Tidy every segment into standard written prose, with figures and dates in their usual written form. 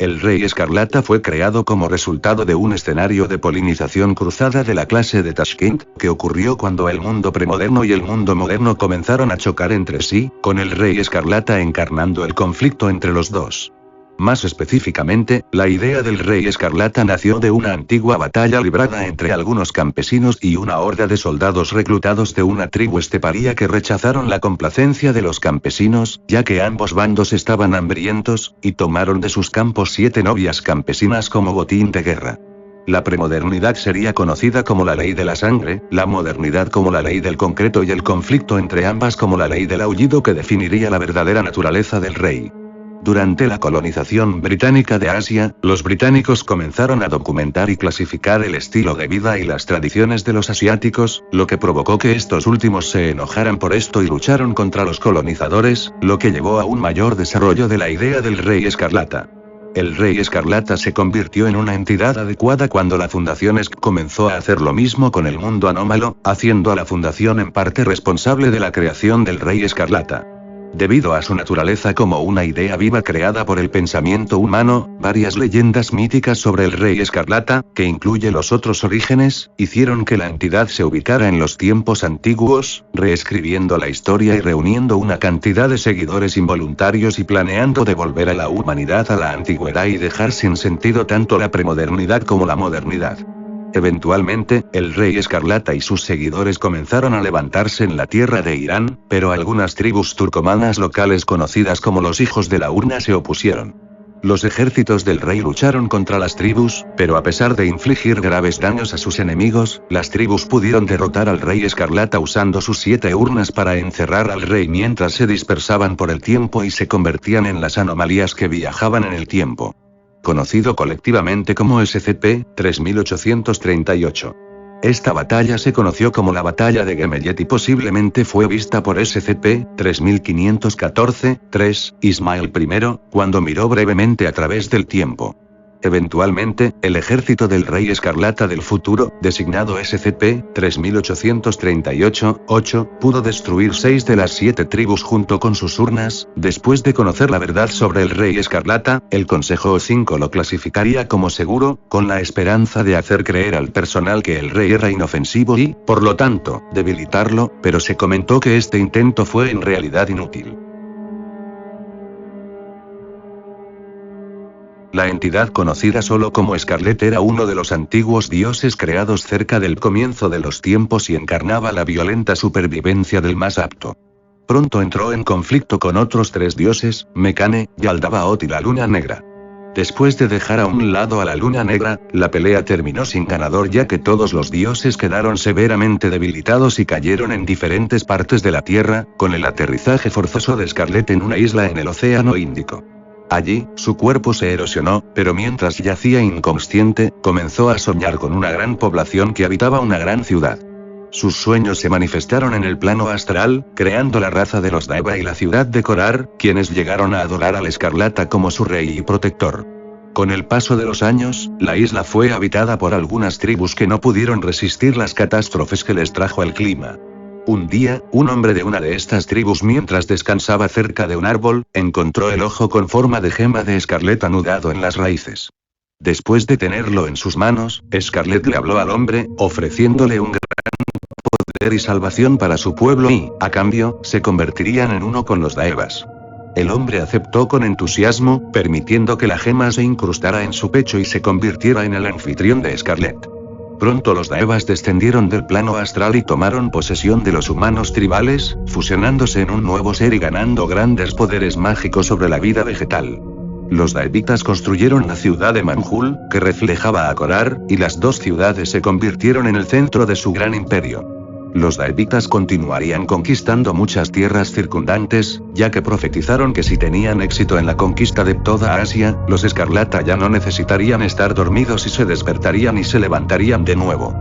El Rey Escarlata fue creado como resultado de un escenario de polinización cruzada de la clase de Tashkent, que ocurrió cuando el mundo premoderno y el mundo moderno comenzaron a chocar entre sí, con el Rey Escarlata encarnando el conflicto entre los dos. Más específicamente, la idea del Rey Escarlata nació de una antigua batalla librada entre algunos campesinos y una horda de soldados reclutados de una tribu esteparia que rechazaron la complacencia de los campesinos, ya que ambos bandos estaban hambrientos, y tomaron de sus campos 7 novias campesinas como botín de guerra. La premodernidad sería conocida como la ley de la sangre, la modernidad como la ley del concreto y el conflicto entre ambas como la ley del aullido que definiría la verdadera naturaleza del rey. Durante la colonización británica de Asia, los británicos comenzaron a documentar y clasificar el estilo de vida y las tradiciones de los asiáticos, lo que provocó que estos últimos se enojaran por esto y lucharon contra los colonizadores, lo que llevó a un mayor desarrollo de la idea del Rey Escarlata. El Rey Escarlata se convirtió en una entidad adecuada cuando la Fundación ESC comenzó a hacer lo mismo con el mundo anómalo, haciendo a la Fundación en parte responsable de la creación del Rey Escarlata. Debido a su naturaleza como una idea viva creada por el pensamiento humano, varias leyendas míticas sobre el Rey Escarlata, que incluye los otros orígenes, hicieron que la entidad se ubicara en los tiempos antiguos, reescribiendo la historia y reuniendo una cantidad de seguidores involuntarios y planeando devolver a la humanidad a la antigüedad y dejar sin sentido tanto la premodernidad como la modernidad. Eventualmente, el Rey Escarlata y sus seguidores comenzaron a levantarse en la tierra de Irán, pero algunas tribus turcomanas locales conocidas como los Hijos de la Urna se opusieron. Los ejércitos del rey lucharon contra las tribus, pero a pesar de infligir graves daños a sus enemigos, las tribus pudieron derrotar al Rey Escarlata usando sus 7 urnas para encerrar al rey mientras se dispersaban por el tiempo y se convertían en las anomalías que viajaban en el tiempo. Conocido colectivamente como SCP-3838. Esta batalla se conoció como la Batalla de Gemellet y posiblemente fue vista por SCP-3514-3, Ismael I, cuando miró brevemente a través del tiempo. Eventualmente, el ejército del Rey Escarlata del futuro, designado SCP-3838-8, pudo destruir 6 de las 7 tribus junto con sus urnas. Después de conocer la verdad sobre el Rey Escarlata, el Consejo O5 lo clasificaría como seguro, con la esperanza de hacer creer al personal que el rey era inofensivo y, por lo tanto, debilitarlo, pero se comentó que este intento fue en realidad inútil. La entidad conocida solo como Scarlet era uno de los antiguos dioses creados cerca del comienzo de los tiempos y encarnaba la violenta supervivencia del más apto. Pronto entró en conflicto con otros 3 dioses, Mekane, Yaldabaoth y la Luna Negra. Después de dejar a un lado a la Luna Negra, la pelea terminó sin ganador ya que todos los dioses quedaron severamente debilitados y cayeron en diferentes partes de la Tierra, con el aterrizaje forzoso de Scarlet en una isla en el Océano Índico. Allí, su cuerpo se erosionó, pero mientras yacía inconsciente, comenzó a soñar con una gran población que habitaba una gran ciudad. Sus sueños se manifestaron en el plano astral, creando la raza de los Daeva y la ciudad de Korar, quienes llegaron a adorar al Escarlata como su rey y protector. Con el paso de los años, la isla fue habitada por algunas tribus que no pudieron resistir las catástrofes que les trajo el clima. Un día, un hombre de una de estas tribus mientras descansaba cerca de un árbol, encontró el ojo con forma de gema de Scarlet anudado en las raíces. Después de tenerlo en sus manos, Scarlet le habló al hombre, ofreciéndole un gran poder y salvación para su pueblo y, a cambio, se convertirían en uno con los Daevas. El hombre aceptó con entusiasmo, permitiendo que la gema se incrustara en su pecho y se convirtiera en el anfitrión de Scarlet. Pronto los Daevas descendieron del plano astral y tomaron posesión de los humanos tribales, fusionándose en un nuevo ser y ganando grandes poderes mágicos sobre la vida vegetal. Los Daevitas construyeron la ciudad de Manjul, que reflejaba a Korar, y las 2 ciudades se convirtieron en el centro de su gran imperio. Los Daevitas continuarían conquistando muchas tierras circundantes, ya que profetizaron que si tenían éxito en la conquista de toda Asia, los Escarlata ya no necesitarían estar dormidos y se despertarían y se levantarían de nuevo.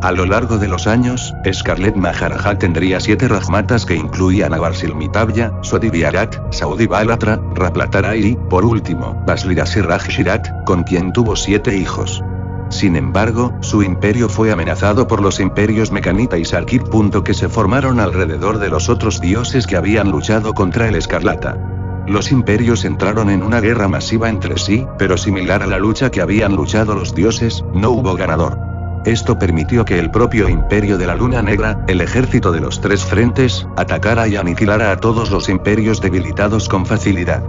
A lo largo de los años, Scarlet Maharaja tendría 7 Rajmatas que incluían a Barsilmitabya, Sodiviarat, Saudibalatra, Raplatara y, por último, Baslirasiraj Shirat, con quien tuvo 7 hijos. Sin embargo, su imperio fue amenazado por los imperios Mekanita y Sarkit. Que se formaron alrededor de los otros dioses que habían luchado contra el Escarlata. Los imperios entraron en una guerra masiva entre sí, pero similar a la lucha que habían luchado los dioses, no hubo ganador. Esto permitió que el propio Imperio de la Luna Negra, el ejército de los tres frentes, atacara y aniquilara a todos los imperios debilitados con facilidad.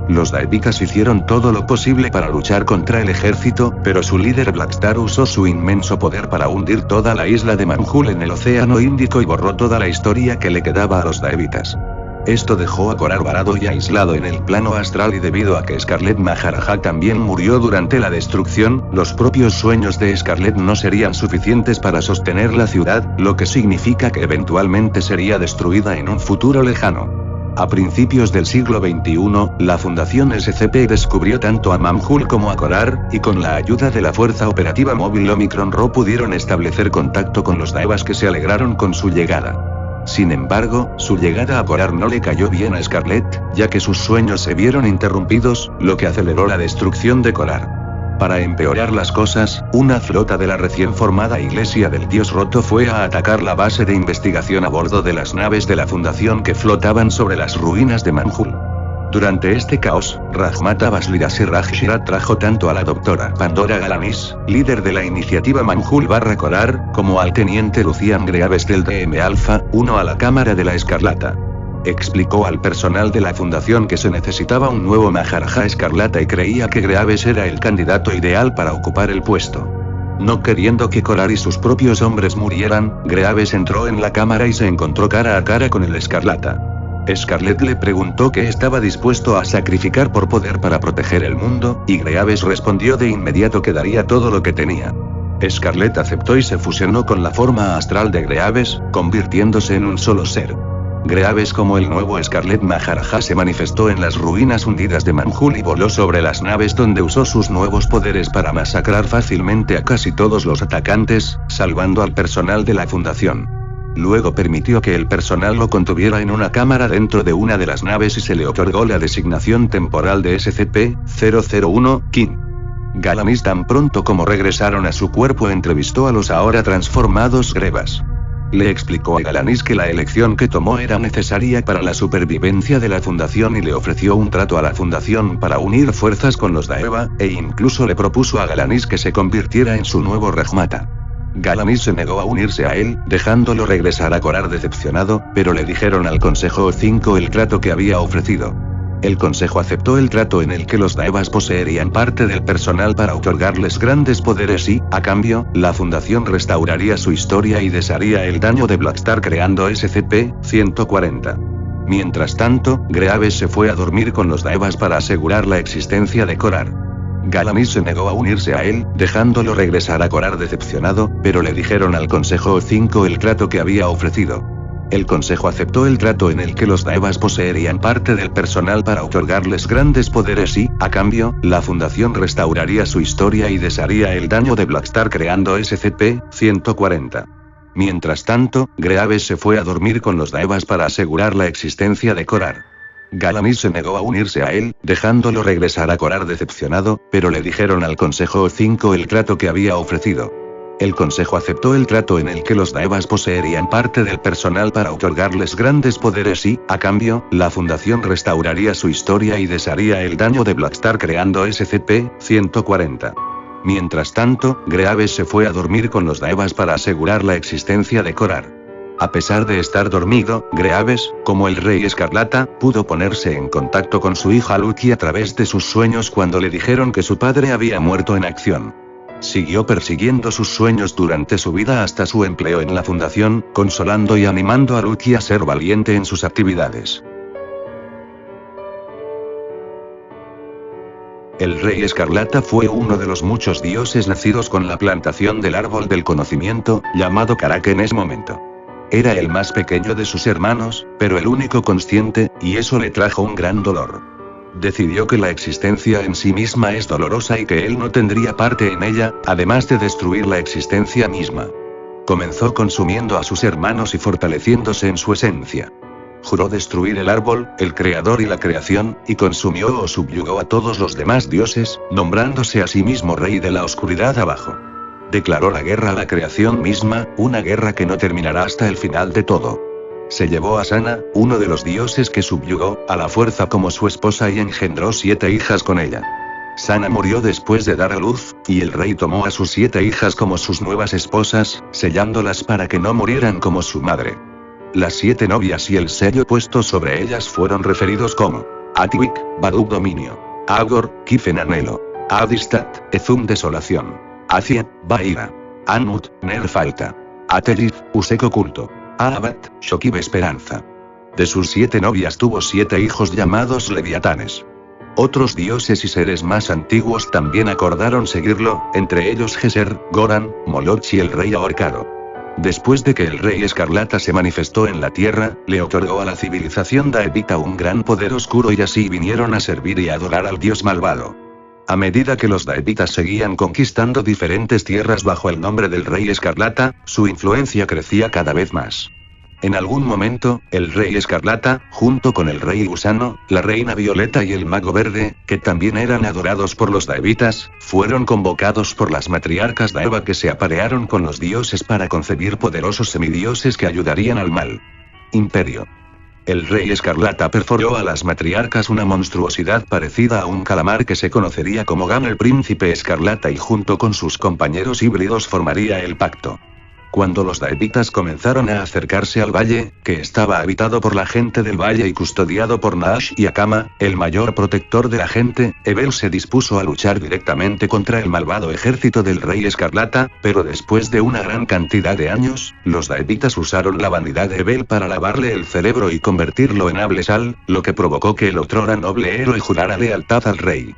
Los Daevikas hicieron todo lo posible para luchar contra el ejército, pero su líder Blackstar usó su inmenso poder para hundir toda la isla de Manjul en el Océano Índico y borró toda la historia que le quedaba a los Daevikas. Esto dejó a Korar varado y aislado en el plano astral, y debido a que Scarlet Maharaja también murió durante la destrucción, los propios sueños de Scarlet no serían suficientes para sostener la ciudad, lo que significa que eventualmente sería destruida en un futuro lejano. A principios del siglo XXI, la Fundación SCP descubrió tanto a Manjul como a Korar, y con la ayuda de la Fuerza Operativa Móvil Omicron Ro pudieron establecer contacto con los Daevas, que se alegraron con su llegada. Sin embargo, su llegada a Korar no le cayó bien a Scarlet, ya que sus sueños se vieron interrumpidos, lo que aceleró la destrucción de Korar. Para empeorar las cosas, una flota de la recién formada Iglesia del Dios Roto fue a atacar la base de investigación a bordo de las naves de la Fundación que flotaban sobre las ruinas de Manjul. Durante este caos, Rajmata Baslidas Rajshirat trajo tanto a la doctora Pandora Galanis, líder de la iniciativa Manjul Korar, como al teniente Lucian Greaves del DM Alpha 1 a la Cámara de la Escarlata. Explicó al personal de la fundación que se necesitaba un nuevo Maharaja Escarlata y creía que Greaves era el candidato ideal para ocupar el puesto. No queriendo que Korar y sus propios hombres murieran, Greaves entró en la cámara y se encontró cara a cara con el Escarlata. Scarlet le preguntó qué estaba dispuesto a sacrificar por poder para proteger el mundo, y Greaves respondió de inmediato que daría todo lo que tenía. Scarlet aceptó y se fusionó con la forma astral de Greaves, convirtiéndose en un solo ser. Greaves, como el nuevo Scarlet Maharaja, se manifestó en las ruinas hundidas de Manjul y voló sobre las naves, donde usó sus nuevos poderes para masacrar fácilmente a casi todos los atacantes, salvando al personal de la fundación. Luego permitió que el personal lo contuviera en una cámara dentro de una de las naves y se le otorgó la designación temporal de SCP-001 King. Galanis, tan pronto como regresaron a su cuerpo, entrevistó a los ahora transformados Grebas. Le explicó a Galanis que la elección que tomó era necesaria para la supervivencia de la fundación y le ofreció un trato a la fundación para unir fuerzas con los Daeva, e incluso le propuso a Galanis que se convirtiera en su nuevo Rajmata. Galanis se negó a unirse a él, dejándolo regresar a Korar decepcionado, pero le dijeron al Consejo O5 el trato que había ofrecido. El Consejo aceptó el trato en el que los Daevas poseerían parte del personal para otorgarles grandes poderes y, a cambio, la Fundación restauraría su historia y desharía el daño de Blackstar creando SCP-140. Mientras tanto, Greaves se fue a dormir con los Daevas para asegurar la existencia de Korar. Galanis se negó a unirse a él, dejándolo regresar a Korar decepcionado, pero le dijeron al Consejo O5 el trato que había ofrecido. El Consejo aceptó el trato en el que los Daevas poseerían parte del personal para otorgarles grandes poderes y, a cambio, la Fundación restauraría su historia y desharía el daño de Blackstar creando SCP-140. Mientras tanto, Greaves se fue a dormir con los Daevas para asegurar la existencia de Korar. Galanis se negó a unirse a él, dejándolo regresar a Korar decepcionado, pero le dijeron al Consejo O5 el trato que había ofrecido. El Consejo aceptó el trato en el que los Daevas poseerían parte del personal para otorgarles grandes poderes y, a cambio, la Fundación restauraría su historia y desharía el daño de Blackstar creando SCP-140. Mientras tanto, Greaves se fue a dormir con los Daevas para asegurar la existencia de Korar. A pesar de estar dormido, Greaves, como el Rey Escarlata, pudo ponerse en contacto con su hija Lucky a través de sus sueños cuando le dijeron que su padre había muerto en acción. Siguió persiguiendo sus sueños durante su vida hasta su empleo en la fundación, consolando y animando a Lucky a ser valiente en sus actividades. El Rey Escarlata fue uno de los muchos dioses nacidos con la plantación del árbol del conocimiento, llamado Karak en ese momento. Era el más pequeño de sus hermanos, pero el único consciente, y eso le trajo un gran dolor. Decidió que la existencia en sí misma es dolorosa y que él no tendría parte en ella, además de destruir la existencia misma. Comenzó consumiendo a sus hermanos y fortaleciéndose en su esencia. Juró destruir el árbol, el creador y la creación, y consumió o subyugó a todos los demás dioses, nombrándose a sí mismo rey de la oscuridad abajo. Declaró la guerra a la creación misma, una guerra que no terminará hasta el final de todo. se llevó a Sana, uno de los dioses que subyugó a la fuerza como su esposa y engendró 7 hijas con ella. Sana murió después de dar a luz, y el rey tomó a sus 7 hijas como sus nuevas esposas, sellándolas para que no murieran como su madre. Las 7 novias y el sello puesto sobre ellas fueron referidos como Atwick, Baduk dominio, Agor, Kifen anhelo, Adistat, Ezum desolación, Acia, Baira, Anmut, Ner falta, Atelif, Usek oculto, Aabat, Shokib esperanza. De sus 7 novias tuvo 7 hijos llamados leviatanes. Otros dioses y seres más antiguos también acordaron seguirlo, entre ellos Geser, Goran, Moloch y el rey ahorcado. Después de que el rey escarlata se manifestó en la tierra, le otorgó a la civilización daevita un gran poder oscuro y así vinieron a servir y adorar al dios malvado. A medida que los daevitas seguían conquistando diferentes tierras bajo el nombre del rey escarlata, su influencia crecía cada vez más. En algún momento, el rey escarlata, junto con el rey gusano, la reina violeta y el mago verde, que también eran adorados por los daevitas, fueron convocados por las matriarcas daeva que se aparearon con los dioses para concebir poderosos semidioses que ayudarían al mal. Imperio. El rey escarlata perforó a las matriarcas una monstruosidad parecida a un calamar que se conocería como Gan el príncipe escarlata y junto con sus compañeros híbridos formaría el pacto. Cuando los daevitas comenzaron a acercarse al valle, que estaba habitado por la gente del valle y custodiado por Naash y Akama, el mayor protector de la gente, Ebel se dispuso a luchar directamente contra el malvado ejército del rey escarlata, pero después de una gran cantidad de años, los daevitas usaron la vanidad de Ebel para lavarle el cerebro y convertirlo en hable sal, lo que provocó que el otrora noble héroe jurara lealtad al rey.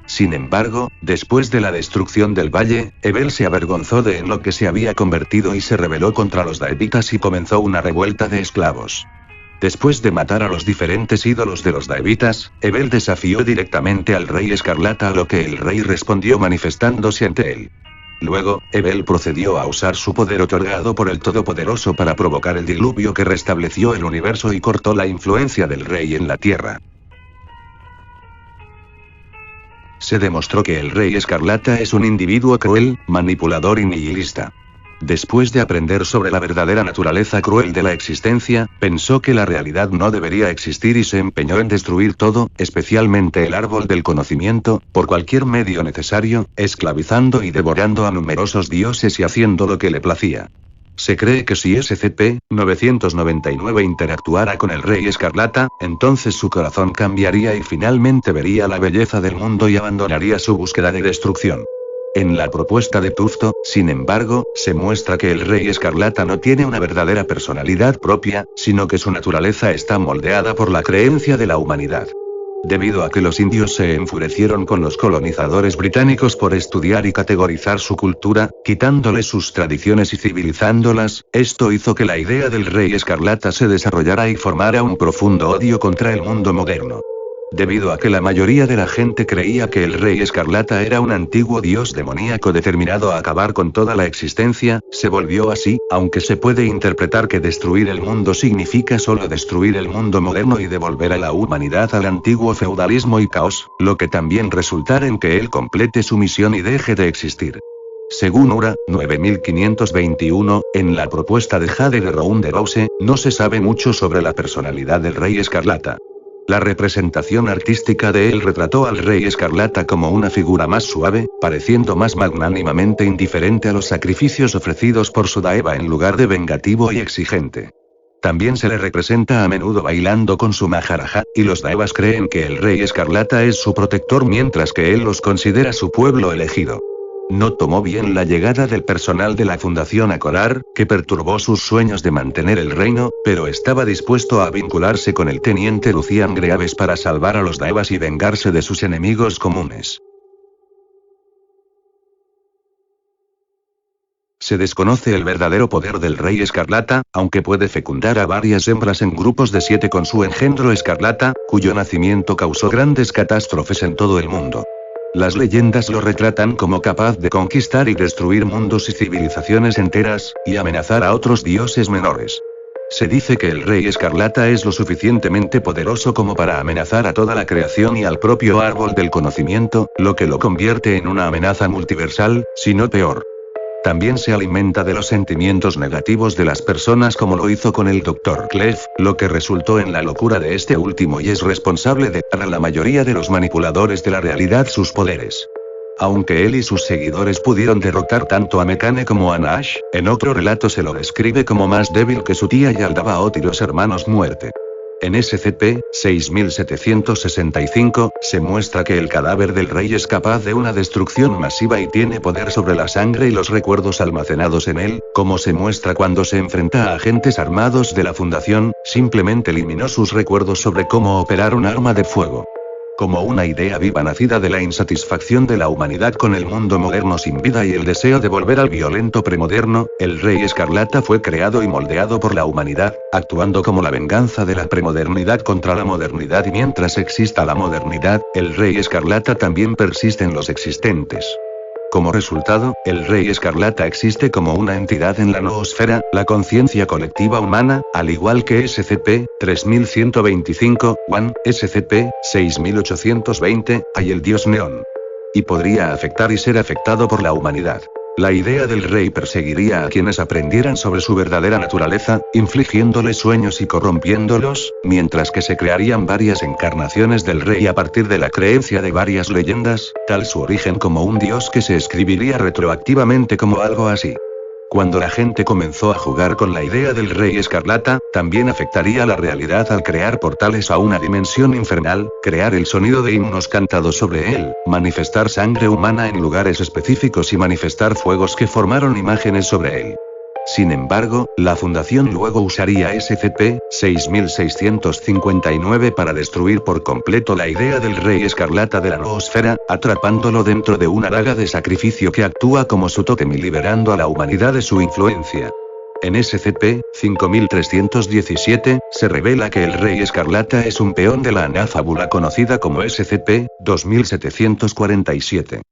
Sin embargo, después de la destrucción del valle, Ebel se avergonzó de en lo que se había convertido y se rebeló contra los daevitas y comenzó una revuelta de esclavos. Después de matar a los diferentes ídolos de los daevitas, Ebel desafió directamente al rey escarlata, a lo que el rey respondió manifestándose ante él. Luego, Ebel procedió a usar su poder otorgado por el Todopoderoso para provocar el diluvio que restableció el universo y cortó la influencia del rey en la tierra. Se demostró que el rey escarlata es un individuo cruel, manipulador y nihilista. Después de aprender sobre la verdadera naturaleza cruel de la existencia, pensó que la realidad no debería existir y se empeñó en destruir todo, especialmente el árbol del conocimiento, por cualquier medio necesario, esclavizando y devorando a numerosos dioses y haciendo lo que le placía. Se cree que si SCP-999 interactuara con el Rey Escarlata, entonces su corazón cambiaría y finalmente vería la belleza del mundo y abandonaría su búsqueda de destrucción. En la propuesta de Tufto, sin embargo, se muestra que el Rey Escarlata no tiene una verdadera personalidad propia, sino que su naturaleza está moldeada por la creencia de la humanidad. Debido a que los indios se enfurecieron con los colonizadores británicos por estudiar y categorizar su cultura, quitándoles sus tradiciones y civilizándolas, esto hizo que la idea del Rey Escarlata se desarrollara y formara un profundo odio contra el mundo moderno. Debido a que la mayoría de la gente creía que el Rey Escarlata era un antiguo dios demoníaco determinado a acabar con toda la existencia, se volvió así, aunque se puede interpretar que destruir el mundo significa solo destruir el mundo moderno y devolver a la humanidad al antiguo feudalismo y caos, lo que también resultará en que él complete su misión y deje de existir. Según URA 9521, en la propuesta de Jade de Rounderhouse, no se sabe mucho sobre la personalidad del Rey Escarlata. La representación artística de él retrató al Rey Escarlata como una figura más suave, pareciendo más magnánimamente indiferente a los sacrificios ofrecidos por su daeva en lugar de vengativo y exigente. También se le representa a menudo bailando con su Maharaja, y los daevas creen que el Rey Escarlata es su protector mientras que él los considera su pueblo elegido. No tomó bien la llegada del personal de la Fundación Akolar, que perturbó sus sueños de mantener el reino, pero estaba dispuesto a vincularse con el teniente Lucian Greaves para salvar a los daevas y vengarse de sus enemigos comunes. Se desconoce el verdadero poder del Rey Escarlata, aunque puede fecundar a varias hembras en grupos de 7 con su engendro escarlata, cuyo nacimiento causó grandes catástrofes en todo el mundo. Las leyendas lo retratan como capaz de conquistar y destruir mundos y civilizaciones enteras, y amenazar a otros dioses menores. Se dice que el Rey Escarlata es lo suficientemente poderoso como para amenazar a toda la creación y al propio árbol del conocimiento, lo que lo convierte en una amenaza multiversal, si no peor. También se alimenta de los sentimientos negativos de las personas como lo hizo con el Dr. Clef, lo que resultó en la locura de este último y es responsable de dar a la mayoría de los manipuladores de la realidad sus poderes. Aunque él y sus seguidores pudieron derrotar tanto a Mekane como a Nash, en otro relato se lo describe como más débil que su tía Yaldabaoth y los hermanos Muerte. En SCP-6765, se muestra que el cadáver del rey es capaz de una destrucción masiva y tiene poder sobre la sangre y los recuerdos almacenados en él, como se muestra cuando se enfrenta a agentes armados de la Fundación, simplemente eliminó sus recuerdos sobre cómo operar un arma de fuego. Como una idea viva nacida de la insatisfacción de la humanidad con el mundo moderno sin vida y el deseo de volver al violento premoderno, el Rey Escarlata fue creado y moldeado por la humanidad, actuando como la venganza de la premodernidad contra la modernidad y mientras exista la modernidad, el Rey Escarlata también persiste en los existentes. Como resultado, el Rey Escarlata existe como una entidad en la noosfera, la conciencia colectiva humana, al igual que SCP-3125-1, SCP-6820, y el Dios Neón. Y podría afectar y ser afectado por la humanidad. La idea del rey perseguiría a quienes aprendieran sobre su verdadera naturaleza, infligiéndoles sueños y corrompiéndolos, mientras que se crearían varias encarnaciones del rey a partir de la creencia de varias leyendas, tal su origen como un dios que se escribiría retroactivamente como algo así. Cuando la gente comenzó a jugar con la idea del Rey Escarlata, también afectaría la realidad al crear portales a una dimensión infernal, crear el sonido de himnos cantados sobre él, manifestar sangre humana en lugares específicos y manifestar fuegos que formaron imágenes sobre él. Sin embargo, la Fundación luego usaría SCP-6659 para destruir por completo la idea del Rey Escarlata de la noosfera, atrapándolo dentro de una daga de sacrificio que actúa como su tótem y liberando a la humanidad de su influencia. En SCP-5317, se revela que el Rey Escarlata es un peón de la anáfabula conocida como SCP-2747.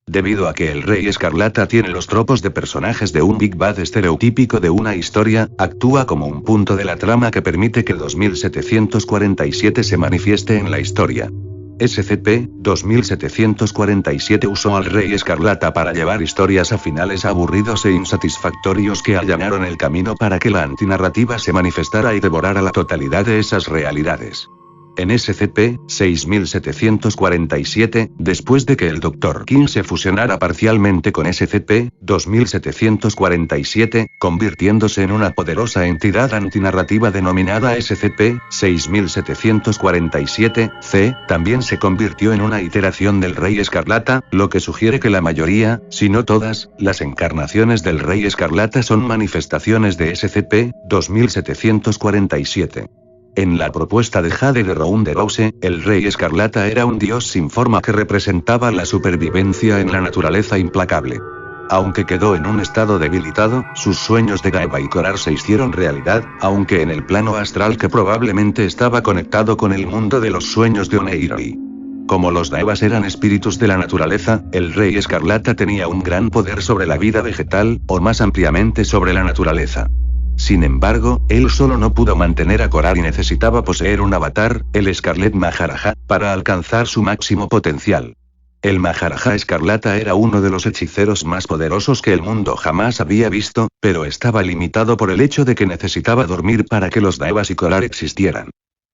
Debido a que el Rey Escarlata tiene los tropos de personajes de un Big Bad estereotípico de una historia, actúa como un punto de la trama que permite que 2747 se manifieste en la historia. SCP-2747 usó al Rey Escarlata para llevar historias a finales aburridos e insatisfactorios que allanaron el camino para que la antinarrativa se manifestara y devorara la totalidad de esas realidades. En SCP-6747, después de que el Dr. King se fusionara parcialmente con SCP-2747, convirtiéndose en una poderosa entidad antinarrativa denominada SCP-6747-C, también se convirtió en una iteración del Rey Escarlata, lo que sugiere que la mayoría, si no todas, las encarnaciones del Rey Escarlata son manifestaciones de SCP-2747. En la propuesta de Jade de Rounderhouse, el Rey Escarlata era un dios sin forma que representaba la supervivencia en la naturaleza implacable. Aunque quedó en un estado debilitado, sus sueños de Gaeva y Korar se hicieron realidad, aunque en el plano astral que probablemente estaba conectado con el mundo de los sueños de Oneiroi. Como los Daevas eran espíritus de la naturaleza, el Rey Escarlata tenía un gran poder sobre la vida vegetal, o más ampliamente sobre la naturaleza. Sin embargo, él solo no pudo mantener a Korar y necesitaba poseer un avatar, el Scarlet Maharaja, para alcanzar su máximo potencial. El Maharaja Escarlata era uno de los hechiceros más poderosos que el mundo jamás había visto, pero estaba limitado por el hecho de que necesitaba dormir para que los Daevas y Korar existieran.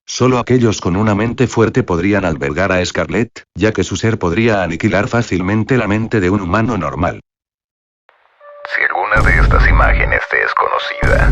Solo aquellos con una mente fuerte podrían albergar a Scarlet, ya que su ser podría aniquilar fácilmente la mente de un humano normal. Si alguna de estas imágenes te es conocida,